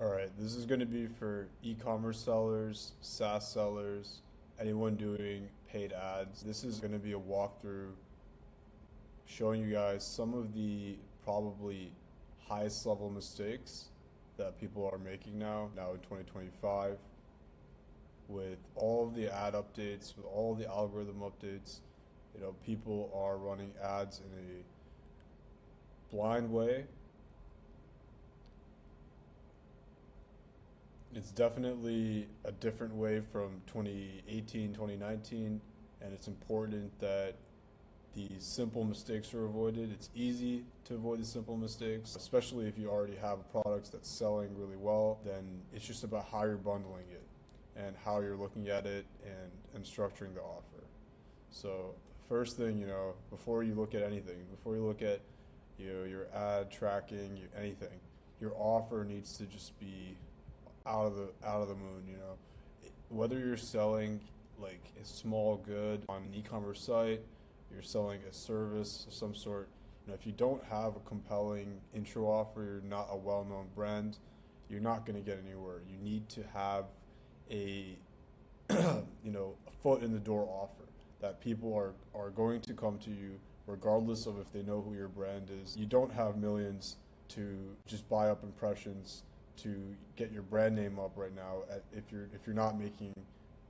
All right, this is going to be for e-commerce sellers, SaaS sellers, anyone doing paid ads. This is going to be a walkthrough showing you guys some of the probably highest level mistakes that people are making now in 2025 with all of the ad updates, with all the algorithm updates. People are running ads in a blind way. It's definitely a different way from 2018, 2019, and it's important that the simple mistakes are avoided. It's easy to avoid the simple mistakes, especially if you already have a product that's selling really well. Then it's just about how you're bundling it and how you're looking at it and structuring the offer. So first thing, before you look at anything, before you look at your ad tracking, anything, your offer needs to just be out of the moon. Whether you're selling like a small good on an e-commerce site, you're selling a service of some sort. If you don't have a compelling intro offer, you're not a well-known brand, you're not going to get anywhere. You need to have a a foot in the door offer that people are going to come to you regardless of if they know who your brand is. You don't have millions to just buy up impressions to get your brand name up right now. If you're not making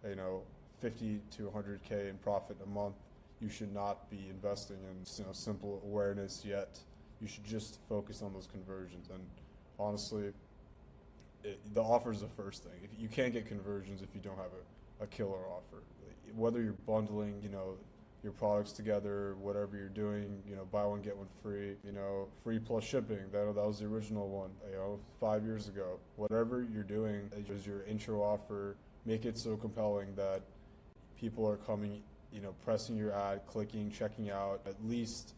50 to 100K in profit a month, you should not be investing in simple awareness yet. You should just focus on those conversions. And honestly, the offer is the first thing. If you can't get conversions if you don't have a killer offer, whether you're bundling your products together, whatever you're doing, buy one get one free, free plus shipping. That was the original one, 5 years ago. Whatever you're doing is your intro offer. Make it so compelling that people are coming, pressing your ad, clicking, checking out, at least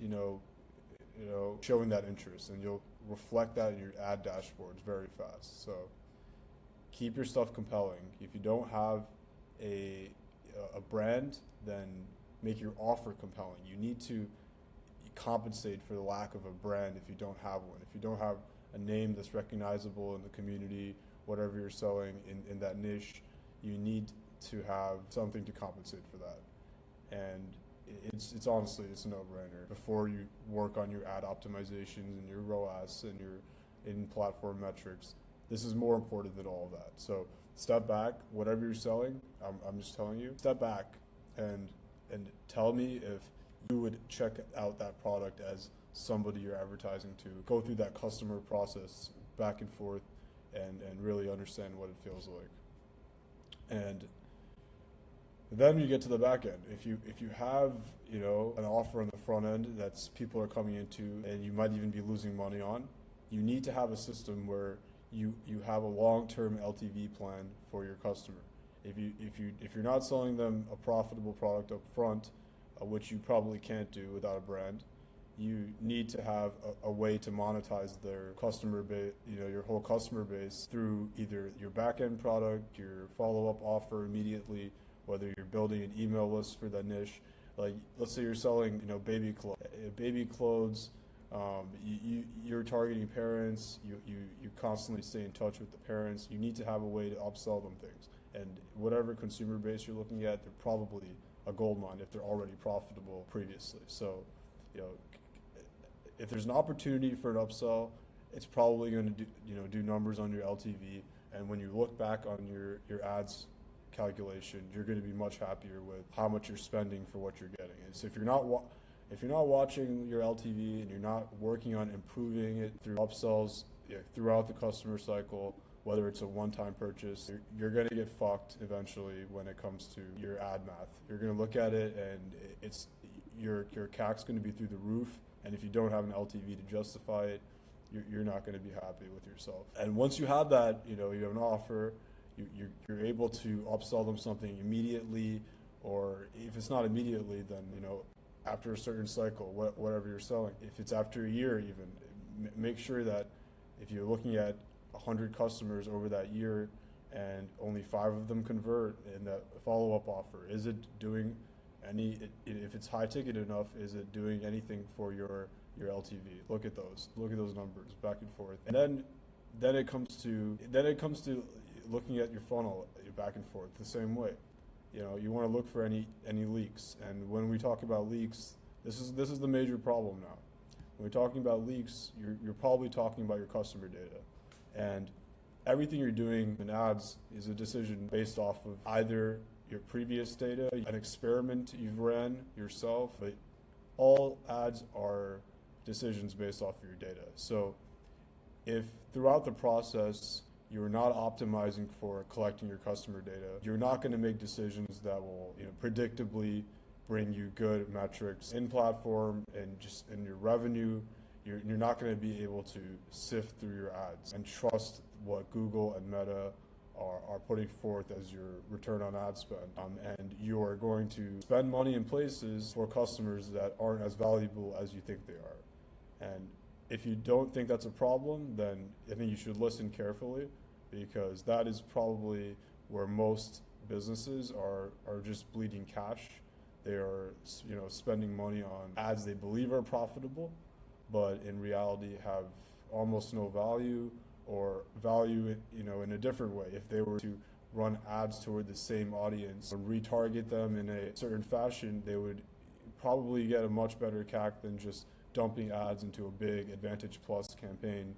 showing that interest, and you'll reflect that in your ad dashboards very fast. So keep your stuff compelling. If you don't have a brand, then make your offer compelling. You need to compensate for the lack of a brand if you don't have one. If you don't have a name that's recognizable in the community, whatever you're selling in that niche, you need to have something to compensate for that. And it's honestly, it's a no-brainer. Before you work on your ad optimizations and your ROAS and your in-platform metrics, this is more important than all of that. So step back, whatever you're selling, I'm just telling you, step back and tell me if you would check out that product as somebody you're advertising to. Go through that customer process back and forth and really understand what it feels like. And then you get to the back end. If you have an offer on the front end that's people are coming into and you might even be losing money on, you need to have a system where you have a long-term LTV plan for your customer. If you're not selling them a profitable product up front, which you probably can't do without a brand, you need to have a way to monetize their customer base, your whole customer base through either your backend product, your follow-up offer immediately, whether you're building an email list for that niche. Like, let's say you're selling, baby clothes. You're targeting parents. You constantly stay in touch with the parents. You need to have a way to upsell them things. And whatever consumer base you're looking at, they're probably a gold mine if they're already profitable previously. So, if there's an opportunity for an upsell, it's probably going to do numbers on your LTV. And when you look back on your ads calculation, you're going to be much happier with how much you're spending for what you're getting. And so if you're not watching your LTV and you're not working on improving it through upsells throughout the customer cycle, whether it's a one-time purchase, you're going to get fucked eventually when it comes to your ad math. You're going to look at it and your CAC's going to be through the roof, and if you don't have an LTV to justify it, you're not going to be happy with yourself. And once you have that, you have an offer, you're able to upsell them something immediately, or if it's not immediately, then after a certain cycle, whatever you're selling. If it's after a year even, make sure that if you're looking at 100 customers over that year and only 5 of them convert in that follow-up offer, is it doing if it's high ticket enough, is it doing anything for your LTV? Look at those numbers back and forth. And then then it comes to looking at your funnel back and forth the same way. You want to look for any leaks. And when we talk about leaks, this is the major problem now. When we're talking about leaks, you're probably talking about your customer data. And everything you're doing in ads is a decision based off of either your previous data, an experiment you've ran yourself, but all ads are decisions based off of your data. So if throughout the process you're not optimizing for collecting your customer data, you're not going to make decisions that will predictably bring you good metrics in platform and just in your revenue. You're not going to be able to sift through your ads and trust what Google and Meta are putting forth as your return on ad spend. And you are going to spend money in places for customers that aren't as valuable as you think they are. And if you don't think that's a problem, then I think you should listen carefully, because that is probably where most businesses are just bleeding cash. They are spending money on ads they believe are profitable, but in reality have almost no value, or value in a different way. If they were to run ads toward the same audience and retarget them in a certain fashion, they would probably get a much better CAC than just dumping ads into a big Advantage Plus campaign,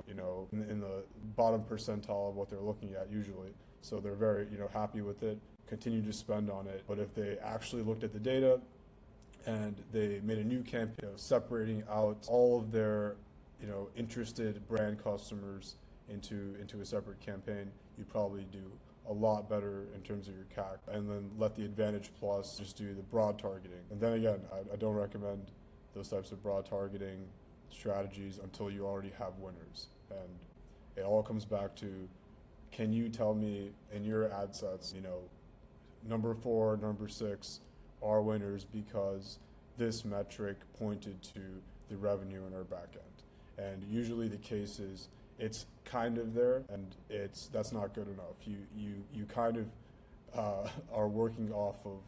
in the bottom percentile of what they're looking at usually. So they're very, happy with it, continue to spend on it. But if they actually looked at the data and they made a new campaign, separating out all of their, interested brand customers into a separate campaign, you'd probably do a lot better in terms of your CAC. And then let the Advantage Plus just do the broad targeting. And then again, I don't recommend those types of broad targeting strategies until you already have winners. And it all comes back to, can you tell me in your ad sets, number 4, number 6 are winners because this metric pointed to the revenue in our backend. And usually the case is it's kind of there, and that's not good enough. You kind of are working off of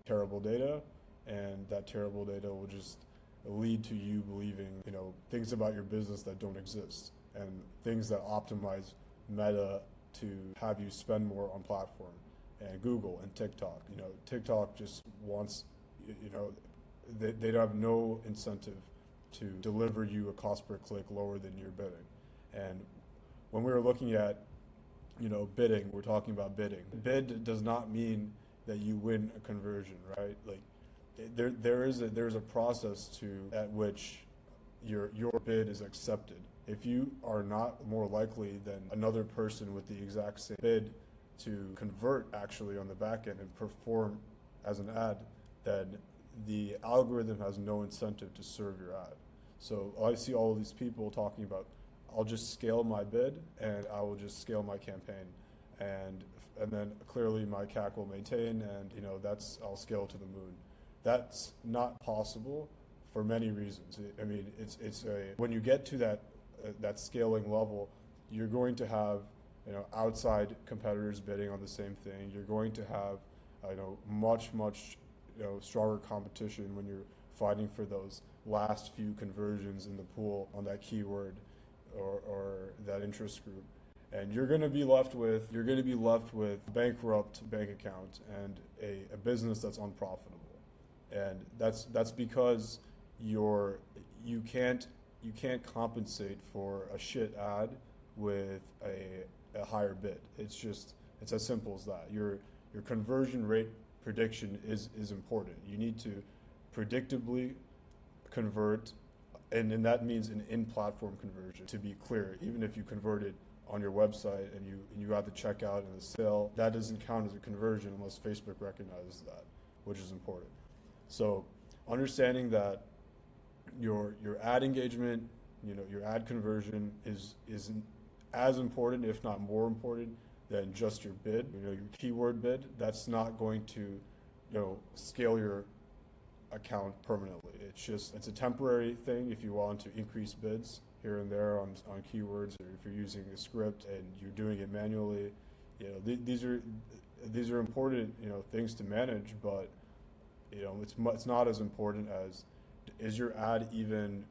terrible data, and that terrible data will just lead to you believing things about your business that don't exist, and things that optimize Meta to have you spend more on platform, and Google and TikTok. TikTok just wants, they have no incentive to deliver you a cost per click lower than your bidding. And when we were looking at, bidding, we're talking about bidding. Bid does not mean that you win a conversion, right? Like there's a process at which your bid is accepted. If you are not more likely than another person with the exact same bid to convert actually on the back end and perform as an ad, then the algorithm has no incentive to serve your ad. So I see all of these people talking about, I'll just scale my bid and I will just scale my campaign, and then clearly my CAC will maintain, and I'll scale to the moon. That's not possible for many reasons. I mean, when you get to that scaling level, you're going to have outside competitors bidding on the same thing. You're going to have much stronger competition when you're fighting for those last few conversions in the pool on that keyword or that interest group. And you're going to be left with bankrupt bank account and a business that's unprofitable. And that's because you can't compensate for a shit ad with a higher bid. It's as simple as that. Your conversion rate prediction is important. You need to predictably convert, and that means an in-platform conversion. To be clear, even if you converted on your website and you got the checkout and the sale, that doesn't count as a conversion unless Facebook recognizes that, which is important. So understanding that your ad engagement, your ad conversion is as important, if not more important, than just your bid. Your keyword bid, that's not going to scale your account permanently. It's a temporary thing if you want to increase bids here and there on keywords, or if you're using a script and you're doing it manually. These are important things to manage, but it's not as important as, is your ad even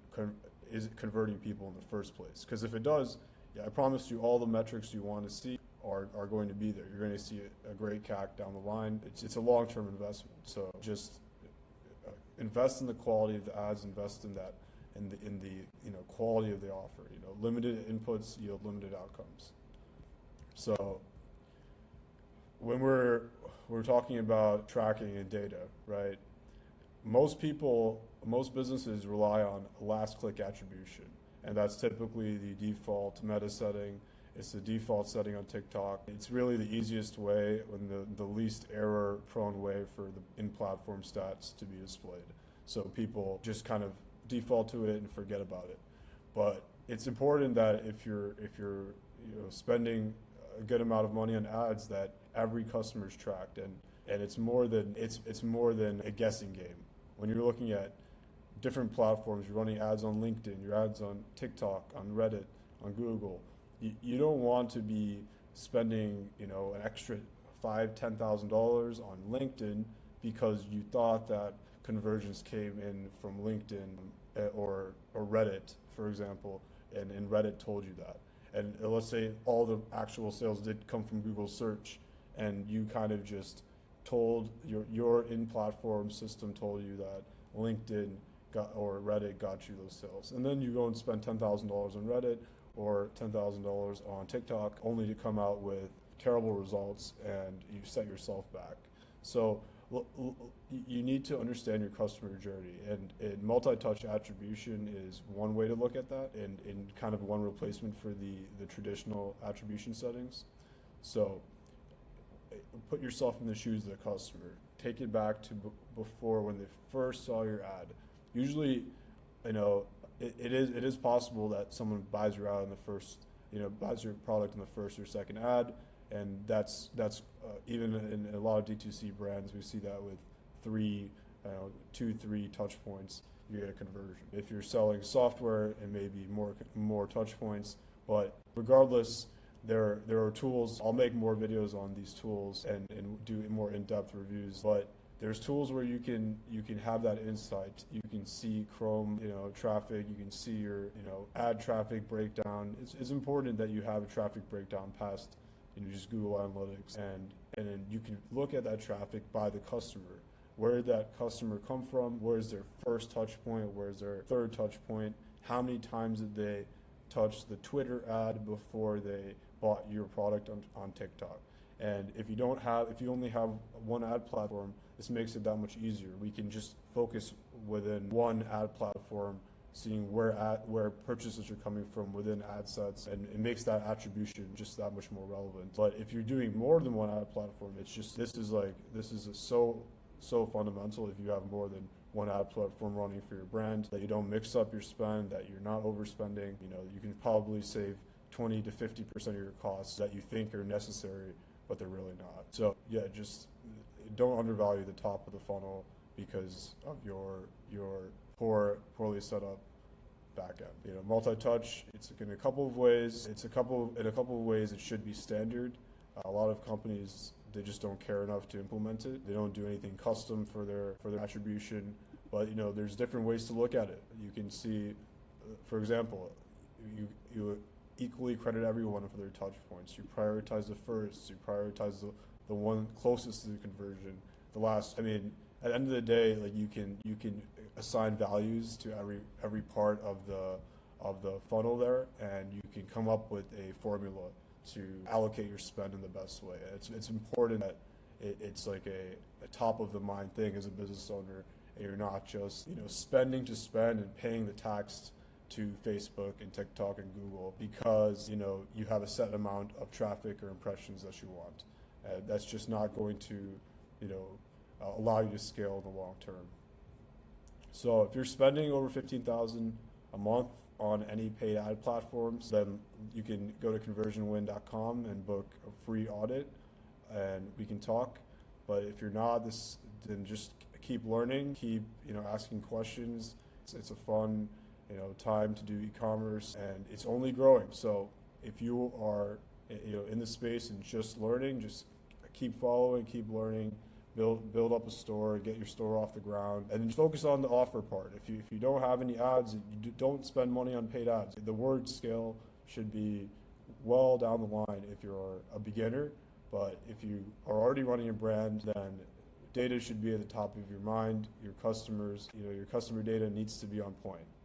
is it converting people in the first place? Because if it does, yeah, I promise you all the metrics you want to see are going to be there. You're going to see a great CAC down the line. It's a long-term investment. So just invest in the quality of the ads, invest in that, in the quality of the offer. Limited inputs yield limited outcomes. So when we're talking about tracking and data, right? Most businesses rely on last click attribution, and that's typically the default meta setting. It's the default setting on TikTok. It's really the easiest way and the least error prone way for the in-platform stats to be displayed. So people just kind of default to it and forget about it. But it's important that if you're spending a good amount of money on ads, that every customer is tracked, and it's more than a guessing game. When you're looking at different platforms, you're running ads on LinkedIn, your ads on TikTok, on Reddit, on Google. You don't want to be spending an extra $5,000-$10,000 on LinkedIn because you thought that conversions came in from LinkedIn or Reddit, for example, and Reddit told you that. And let's say all the actual sales did come from Google search, and you kind of just told your in-platform system told you that LinkedIn or Reddit got you those sales. And then you go and spend $10,000 on Reddit or $10,000 on TikTok only to come out with terrible results, and you set yourself back. So you need to understand your customer journey, and multi-touch attribution is one way to look at that, and kind of one replacement for the traditional attribution settings. So put yourself in the shoes of the customer. Take it back to before, when they first saw your ad. Usually, it is possible that someone buys your ad in the first, buys your product in the first or second ad, and that's even in a lot of D2C brands, we see that with 3 touch points, you get a conversion. If you're selling software, it may be more touch points, but regardless, there are tools. I'll make more videos on these tools and do more in-depth reviews, but there's tools where you can have that insight. You can see Chrome, traffic. You can see your, ad traffic breakdown. It's important that you have a traffic breakdown past, just Google Analytics, and then you can look at that traffic by the customer. Where did that customer come from? Where's their first touch point? Where's their third touch point? How many times did they touch the Twitter ad before they bought your product on TikTok? And if you only have one ad platform, this makes it that much easier. We can just focus within one ad platform, seeing where purchases are coming from within ad sets, and it makes that attribution just that much more relevant. But if you're doing more than one ad platform, this is so fundamental. If you have more than one ad platform running for your brand, that you don't mix up your spend, that you're not overspending. You can probably save 20 to 50% of your costs that you think are necessary, but they're really not. So yeah, just don't undervalue the top of the funnel because of your poorly set up backend. Multi-touch, it's in a couple of ways. In a couple of ways it should be standard. A lot of companies, they just don't care enough to implement it. They don't do anything custom for their attribution. But there's different ways to look at it. You can see, for example, you equally credit everyone for their touch points. You prioritize the first. You prioritize the one closest to the conversion. The last. At the end of the day, you can assign values to every part of the funnel there, and you can come up with a formula to allocate your spend in the best way. It's important that it's like a top of the mind thing as a business owner, and you're not just spending to spend and paying the tax to Facebook and TikTok and Google because you have a set amount of traffic or impressions that you want. That's just not going to allow you to scale in the long term. So if you're spending over $15,000 a month on any paid ad platforms, then you can go to conversionwin.com and book a free audit, and we can talk. But if you're not, then just keep learning, keep asking questions. It's a fun time to do e-commerce, and it's only growing. So if you are in the space and just learning, just keep following, keep learning. Build up a store, get your store off the ground, and then focus on the offer part. If you don't have any ads, you don't spend money on paid ads. The word scale should be well down the line if you're a beginner. But if you are already running a brand, then data should be at the top of your mind. Your customers, your customer data needs to be on point.